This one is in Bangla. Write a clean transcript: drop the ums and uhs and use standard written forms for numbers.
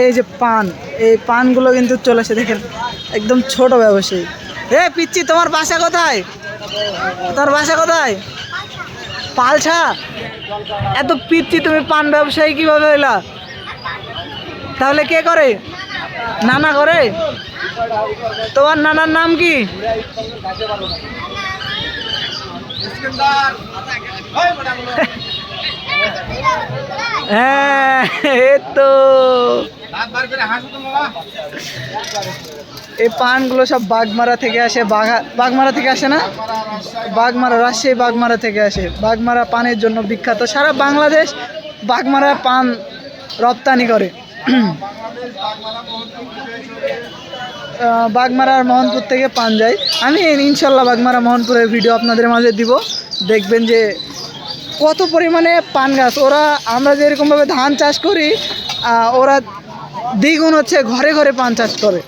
এই যে পান, এই পানগুলো কিন্তু চলে আসে দেখেন, একদম ছোট ব্যবসায়ী। পিচ্ছি, তোমার বাসা কোথায়? তোমার বাসা কোথায়? পালছা। এত পিচ্ছি, তুমি পান ব্যবসায়ী কিভাবে হইলা? তাহলে কে করে? নানা করে? তোমার নানার নাম কি? হ্যাঁ, এই তো এই পানগুলো সব বাগমারা থেকে আসে। বাগমারা থেকে আসে না? বাগমারা, রাজশাহী বাগমারা থেকে আসে। বাগমারা পানের জন্য বিখ্যাত, সারা বাংলাদেশ বাগমারা পান রপ্তানি করে। বাগমারা আর মোহনপুর থেকে পান যায়। আমি ইনশাল্লাহ বাগমারা মোহনপুরের ভিডিও আপনাদের মাঝে দিব, দেখবেন যে কত পরিমাণে পান গাছ। ওরা, আমরা যেরকমভাবে ধান চাষ করি, ওরা দ্বিগুণ হচ্ছে ঘরে ঘরে পান চাষ করে।